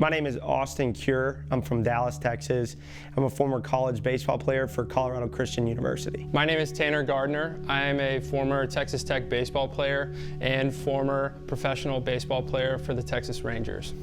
My name is Austin Cure. I'm from Dallas, Texas. I'm a former college baseball player for Colorado Christian University. My name is Tanner Gardner. I am a former Texas Tech baseball player and former professional baseball player for the Texas Rangers.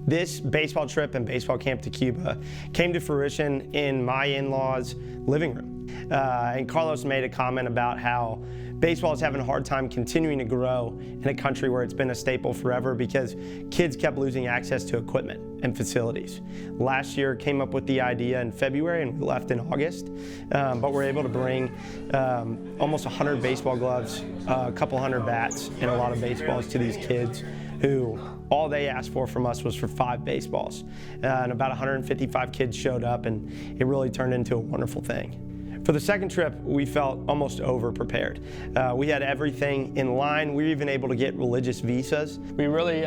This baseball trip and baseball camp to Cuba came to fruition in my in-laws' living room. And Carlos made a comment about how baseball is having a hard time continuing to grow in a country where it's been a staple forever because kids kept losing access to equipment and facilities. Last year came up with the idea in February and we left in August, but we're able to bring almost 100 baseball gloves, a couple hundred bats, and a lot of baseballs to these kids who all they asked for from us was for 5 baseballs. And about 155 kids showed up, and it really turned into a wonderful thing. For the second trip, we felt almost over-prepared. We had everything in line. We were even able to get religious visas. We really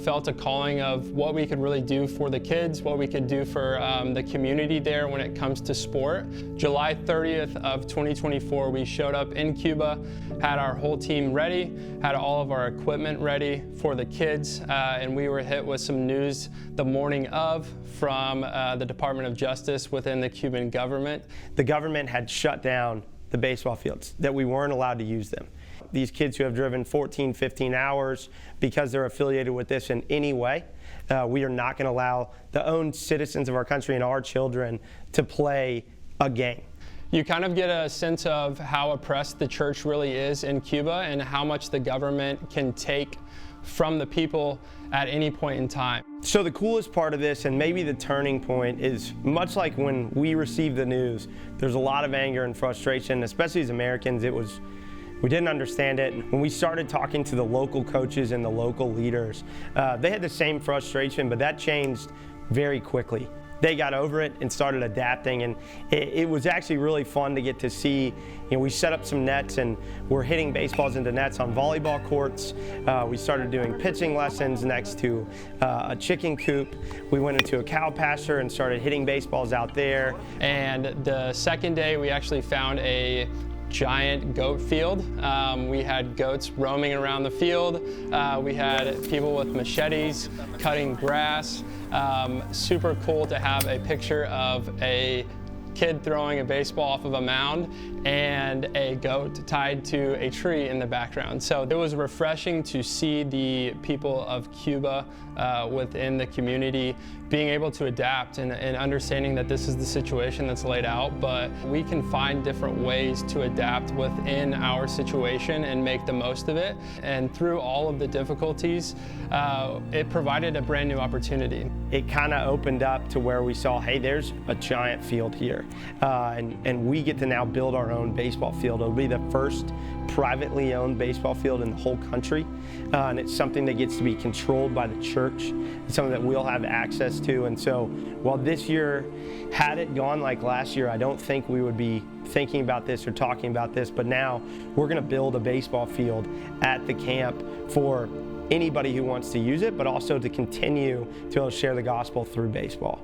felt a calling of what we could really do for the kids, what we could do for the community there when it comes to sport. July 30th of 2024, we showed up in Cuba, had our whole team ready, had all of our equipment ready for the kids, and we were hit with some news the morning of from the Department of Justice within the Cuban government. The government had shut down the baseball fields, that we weren't allowed to use them. These kids who have driven 14, 15 hours because they're affiliated with this in any way, we are not going to allow the own citizens of our country and our children to play a game. You kind of get a sense of how oppressed the church really is in Cuba and how much the government can take from the people at any point in time. So the coolest part of this, and maybe the turning point, is much like when we received the news, there's a lot of anger and frustration, especially as Americans. We didn't understand it. When we started talking to the local coaches and the local leaders, they had the same frustration, but that changed very quickly. They got over it and started adapting, and it was actually really fun to get to see. We set up some nets and we're hitting baseballs into nets on volleyball courts. We started doing pitching lessons next to a chicken coop. We went into a cow pasture and started hitting baseballs out there. And the second day we actually found a giant goat field. We had goats roaming around the field. We had people with machetes cutting grass. Super cool to have a picture of a kid throwing a baseball off of a mound and a goat tied to a tree in the background. So it was refreshing to see the people of Cuba within the community being able to adapt and understanding that this is the situation that's laid out, but we can find different ways to adapt within our situation and make the most of it. And through all of the difficulties, it provided a brand new opportunity. It kind of opened up to where we saw, hey, there's a giant field here, and we get to now build our own baseball field. It'll be the first privately owned baseball field in the whole country, and it's something that gets to be controlled by the church. It's something that we'll have access to, and so while this year, had it gone like last year, I don't think we would be thinking about this or talking about this, but now we're going to build a baseball field at the camp for anybody who wants to use it, but also to continue to be able to share the gospel through baseball.